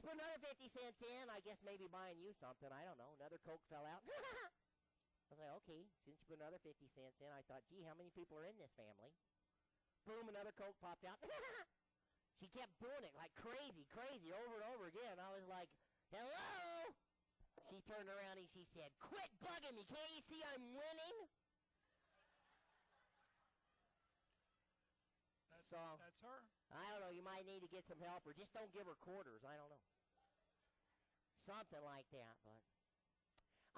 you put another 50 cents in, I guess maybe buying you something. I don't know. Another Coke fell out. I was like, okay, since you put another 50 cents in, I thought, gee, how many people are in this family? Boom, another Coke popped out. She kept doing it like crazy, over and over again. I was like, hello? She turned around and she said, quit bugging me. Can't you see I'm winning? That's her. I don't know. You might need to get some help, or just don't give her quarters. I don't know. Something like that, but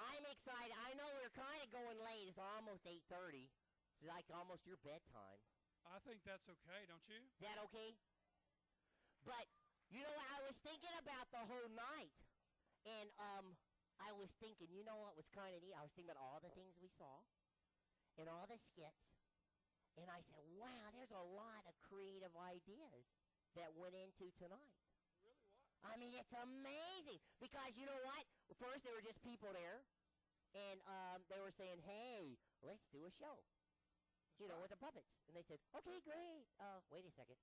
I'm excited. I know we're kind of going late. It's almost 8:30. It's like almost your bedtime. I think that's okay, don't you? Is that okay? But, you know what? I was thinking about the whole night. And I was thinking, you know what was kind of neat? I was thinking about all the things we saw and all the skits. And I said, wow, there's a lot of creative ideas that went into tonight. It really was. I mean, it's amazing. Because you know what? First, there were just people there. And they were saying, hey, let's do a show. That's right. With the puppets. And they said, okay, great. Wait a second.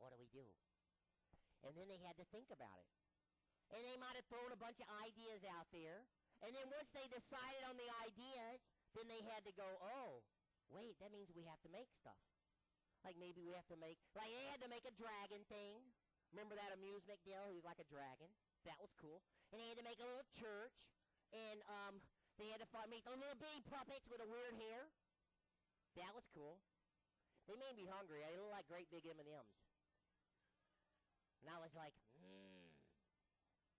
What do we do? And then they had to think about it. And they might have thrown a bunch of ideas out there. And then once they decided on the ideas, then they had to go, oh, wait, that means we have to make stuff. Like maybe we have to make, like they had to make a dragon thing. Remember that amusement deal? He was like a dragon. That was cool. And they had to make a little church. And they had to make those little bitty puppets with a weird hair. That was cool. They made me hungry. They look like great big M&Ms. And I was like,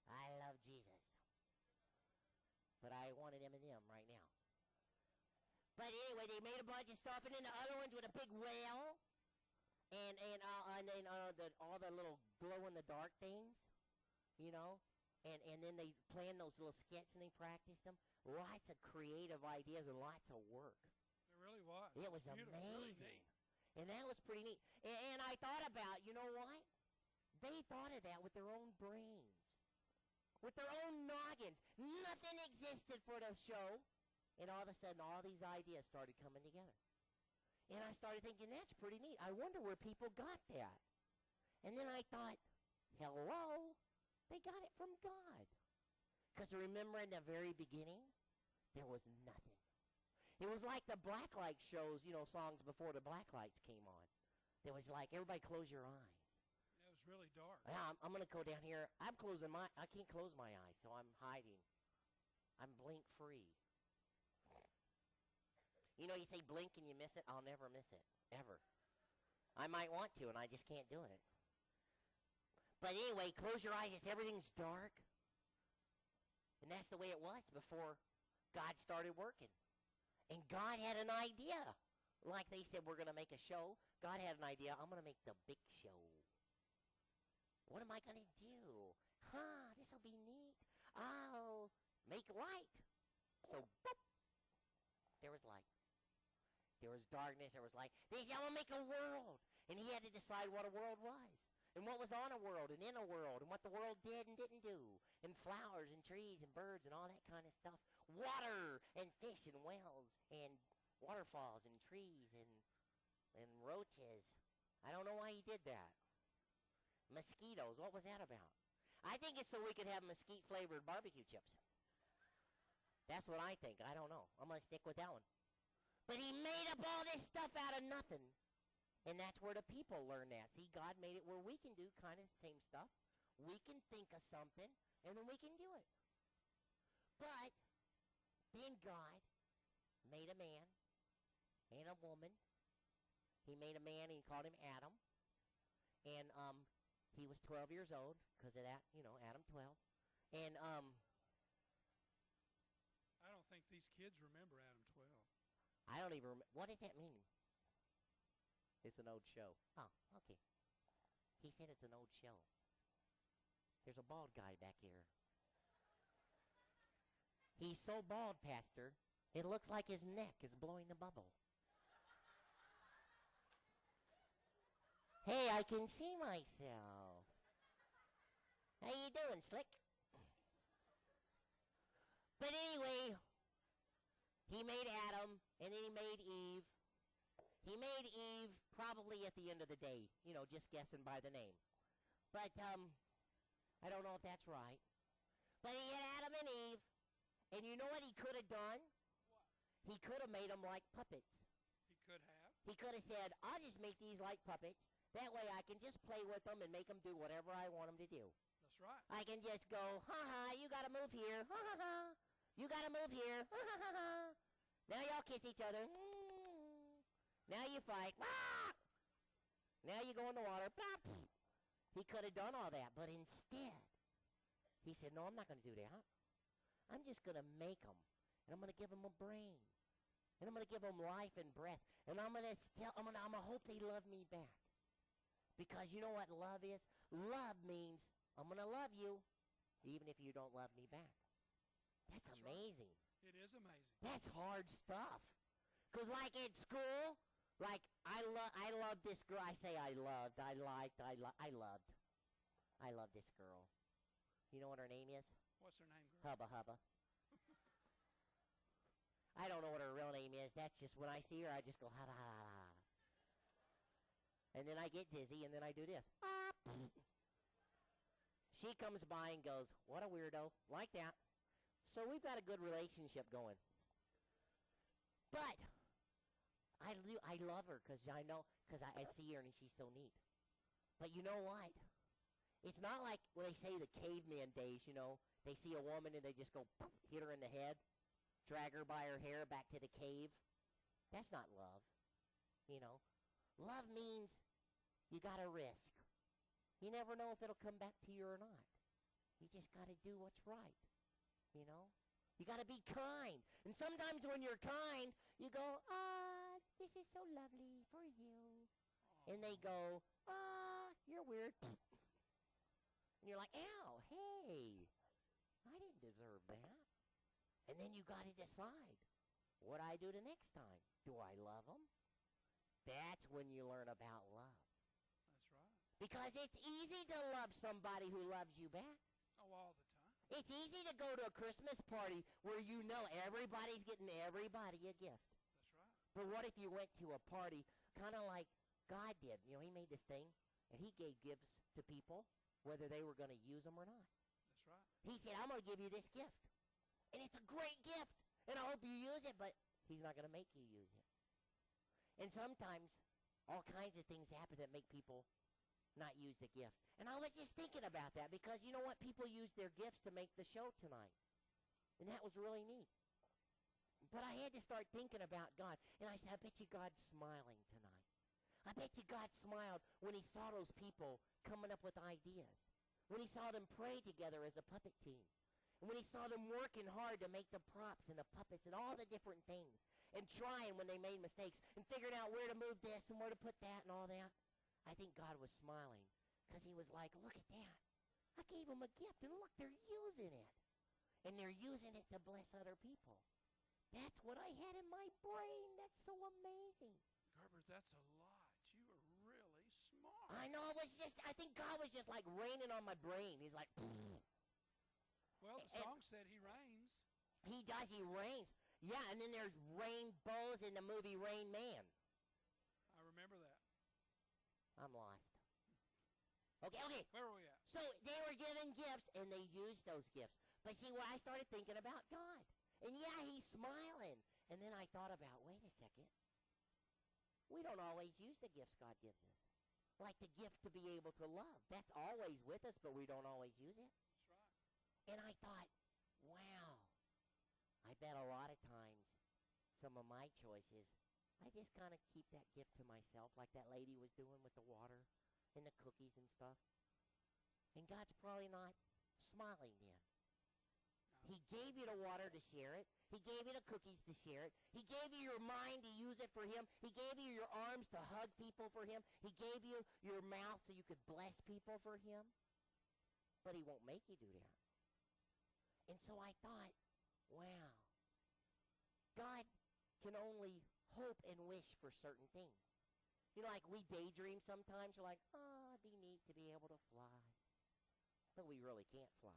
I love Jesus. But I want an M&M right now. But anyway, they made a bunch of stuff, and then the other ones with a big whale, and then all the little glow-in-the-dark things, and then they planned those little skits and they practiced them. Lots of creative ideas and lots of work. It really was. It was amazing. Really, and that was pretty neat. And I thought about, you know what? They thought of that with their own brains, with their own noggins. Nothing existed for the show. And all of a sudden, all these ideas started coming together. And I started thinking, that's pretty neat. I wonder where people got that. And then I thought, hello, they got it from God. Because remember in the very beginning, there was nothing. It was like the blacklight shows, songs before the blacklights came on. There was like, everybody close your eyes. It was really dark. I'm going to go down here. I can't close my eyes, so I'm hiding. I'm blink free. You say blink and you miss it. I'll never miss it, ever. I might want to, and I just can't do it. But anyway, close your eyes. Everything's dark. And that's the way it was before God started working. And God had an idea. Like they said, we're going to make a show. God had an idea. I'm going to make the big show. What am I going to do? This will be neat. I'll make light. So, boop. There was light. There was darkness. There was light. They said, I'm going to make a world. And he had to decide what a world was. And what was on a world and in a world. And what the world did and didn't do. And flowers and trees and birds and all that kind of stuff. Water and fish and wells and waterfalls and trees and roaches. I don't know why he did that. Mosquitoes. What was that about? I think it's so we could have mesquite-flavored barbecue chips. That's what I think. I don't know. I'm going to stick with that one. But he made up all this stuff out of nothing. And that's where the people learn that. See, God made it where we can do kind of the same stuff. We can think of something, and then we can do it. But then God made a man and a woman. He made a man, and he called him Adam. And he was 12 years old because of that, Adam 12. And I don't think these kids remember Adam 12. I don't even remember. What does that mean? It's an old show. Oh, okay. He said it's an old show. There's a bald guy back here. He's so bald, Pastor, it looks like his neck is blowing a bubble. Hey, I can see myself. How you doing, Slick? But anyway, he made Adam, and then he made Eve. He made Eve probably at the end of the day, just guessing by the name. But I don't know if that's right. But he had Adam and Eve. And you know what he could have done? What? He could have made them like puppets. He could have. He could have said, I'll just make these like puppets. That way I can just play with them and make them do whatever I want them to do. That's right. I can just go, ha-ha, you got to move here. Ha-ha-ha. You got to move here. Ha-ha-ha. Now y'all kiss each other. Now you fight. Ah! Now you go in the water. He could have done all that, but instead, he said, no, I'm not going to do that. I'm just going to make them, and I'm going to give them a brain, and I'm going to give them life and breath, and I'm going to hope they love me back. Because you know what love is? Love means I'm going to love you even if you don't love me back. That's amazing. Right. It is amazing. That's hard stuff. Because like at school, like I love this girl. I say I loved this girl. You know what her name is? What's her name, girl? Hubba Hubba. I don't know what her real name is. That's just when I see her, I just go hubba hubba. And then I get dizzy, and then I do this. She comes by and goes, what a weirdo. Like that. So we've got a good relationship going. But I love her because I see her and she's so neat. But you know what? It's not like when they say the caveman days, you know, they see a woman and they just go poof, hit her in the head, drag her by her hair back to the cave. That's not love, you know. Love means you got to risk. You never know if it'll come back to you or not. You just got to do what's right, you know. You got to be kind. And sometimes when you're kind, you go, this is so lovely for you. And they go, you're weird. And you're like, ow, hey, I didn't deserve that. And then you got to decide, what I do the next time? Do I love them? That's when you learn about love. That's right. Because it's easy to love somebody who loves you back. Oh, all the time. It's easy to go to a Christmas party where you know everybody's getting everybody a gift. That's right. But what if you went to a party kind of like God did? You know, he made this thing, and he gave gifts to people, whether they were going to use them or not. That's right. He said, I'm going to give you this gift. And it's a great gift, and I hope you use it, but he's not going to make you use it. And sometimes all kinds of things happen that make people not use the gift. And I was just thinking about that because you know what? People use their gifts to make the show tonight. And that was really neat. But I had to start thinking about God. And I said, I bet you God's smiling tonight. I bet you God smiled when he saw those people coming up with ideas. When he saw them pray together as a puppet team. And when he saw them working hard to make the props and the puppets and all the different things. And trying when they made mistakes. And figuring out where to move this and where to put that and all that. I think God was smiling. Because he was like, look at that. I gave them a gift. And look, they're using it. And they're using it to bless other people. That's what I had in my brain. That's so amazing. Gerbert, that's a lot. You were really smart. I know. I think God was just like raining on my brain. He's like, pfft. Well, the song said he reigns. He does. He reigns. Yeah, and then there's rainbows in the movie Rain Man. I remember that. I'm lost. Okay. Where were we at? So they were given gifts, and they used those gifts. But see, I started thinking about God. And yeah, he's smiling. And then I thought about, wait a second. We don't always use the gifts God gives us. Like the gift to be able to love. That's always with us, but we don't always use it. That's right. And I thought, wow. I bet a lot of times some of my choices, I just kind of keep that gift to myself, like that lady was doing with the water and the cookies and stuff. And God's probably not smiling then. No. He gave you the water to share it. He gave you the cookies to share it. He gave you your mind to use it for him. He gave you your arms to hug people for him. He gave you your mouth so you could bless people for him. But he won't make you do that. And so I thought, wow, God can only hope and wish for certain things. You know, like we daydream sometimes. We're like, oh, it'd be neat to be able to fly. But we really can't fly.